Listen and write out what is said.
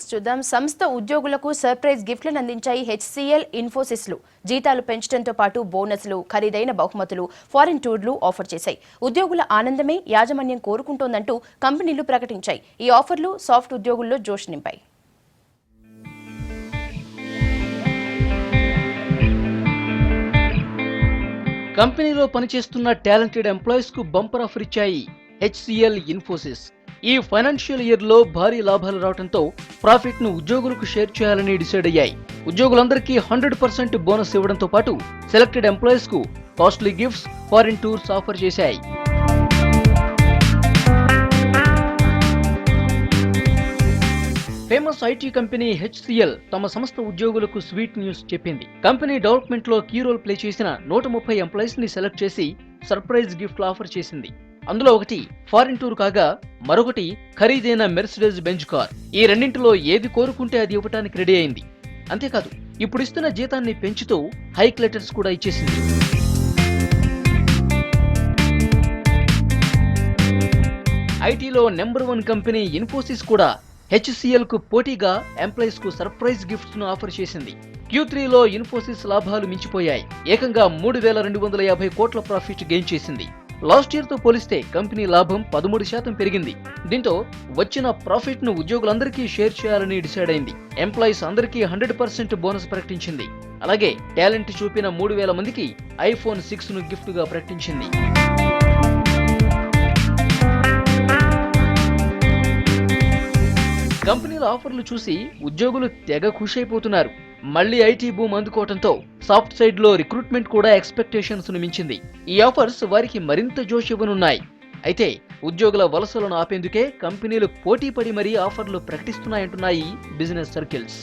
Details చూద్దాం. సంస్థ ఉద్యోగులకు సర్ప్రైజ్ గిఫ్ట్లను అందించాయి హెచ్సిఎల్, ఇన్ఫోసిస్లు. జీతాలు పెంచడంతో పాటు బోనస్లు, ఖరీదైన బహుమతులు, ఫారిన్ టూర్లు ఆఫర్ చేశాయి. ఉద్యోగుల ఆనందమే యాజమాన్యం కోరుకుంటోందంటూ కంపెనీలు ప్రకటించాయి. ఈ ఆఫర్లు సాఫ్ట్ ఉద్యోగుల్లో జోష్ నింపాయి. కంపెనీలో పనిచేస్తున్న టాలెంటెడ్ ఎంప్లాయీస్ కు బంపర్ ఆఫర్ ఇచ్చాయి హెచ్సిఎల్, ఇన్ఫోసిస్. ఈ ఫైనాన్షియల్ ఇయర్ లో భారీ లాభాలు రావడంతో ప్రాఫిట్ ను ఉద్యోగులకు షేర్ చేయాలని డిసైడ్ అయ్యాయి. ఉద్యోగులందరికీ 100% బోనస్ ఇవ్వడంతో పాటు సెలెక్టెడ్ ఎంప్లాయీస్ కు costly gifts, foreign tours offer చేశాయి. ఫేమస్ ఐటీ కంపెనీ హెచ్సిఎల్ తమ సంస్థ ఉద్యోగులకు స్వీట్ న్యూస్ చెప్పింది. కంపెనీ డెవలప్మెంట్ లో కీ రోల్ ప్లే చేసిన 130 ఎంప్లాయీస్ ని సెలెక్ట్ చేసి సర్ప్రైజ్ గిఫ్ట్ ఆఫర్ చేసింది. అందులో ఒకటి ఫారిన్ టూర్ కాగా మరొకటి ఖరీదైన మెర్సిడెస్ బెంజ్ కార్. ఈ రెండింటిలో ఏది కోరుకుంటే అది ఇవ్వడానికి రెడీ అయింది. అంతేకాదు, ఇప్పుడు ఇస్తున్న జీతాన్ని పెంచుతూ హైక్ లెటర్స్ కూడా ఇచ్చేసింది. ఐటీలో నెంబర్ 1 కంపెనీ ఇన్ఫోసిస్ కూడా హెచ్సిఎల్ కు పోటీగా ఎంప్లాయీస్ కు సర్ప్రైజ్ గిఫ్ట్స్ ను ఆఫర్ చేసింది. Q3లో ఇన్ఫోసిస్ లాభాలు మించిపోయాయి. ఏకంగా 3,250 కోట్ల ప్రాఫిట్ గెయిన్ చేసింది. లాస్ట్ ఇయర్ తో పోలిస్తే కంపెనీ లాభం 13% పెరిగింది. దీంతో వచ్చిన ప్రాఫిట్ ను ఉద్యోగులందరికీ షేర్ చేయాలని డిసైడ్ అయింది. ఎంప్లాయీస్ అందరికీ 100% బోనస్ ప్రకటించింది. అలాగే టాలెంట్ చూపిన 3,000 మందికి iPhone 6 ను గిఫ్ట్ గా ప్రకటించింది. కంపెనీల ఆఫర్లు చూసి ఉద్యోగులు తెగ ఖుషైపోతున్నారు. మళ్లీ ఐటీ బూమ్ అందుకోవడంతో సాఫ్ట్ సైడ్ లో రిక్రూట్మెంట్ కూడా ఎక్స్పెక్టేషన్స్ ను మించింది. ఈ ఆఫర్స్ వారికి మరింత జోష్ ఇవ్వనున్నాయి. అయితే ఉద్యోగుల వలసలను ఆపేందుకే కంపెనీలు పోటీ పడి మరీ ఆఫర్లు ప్రకటిస్తున్నాయంటున్నాయి బిజినెస్ సర్కిల్స్.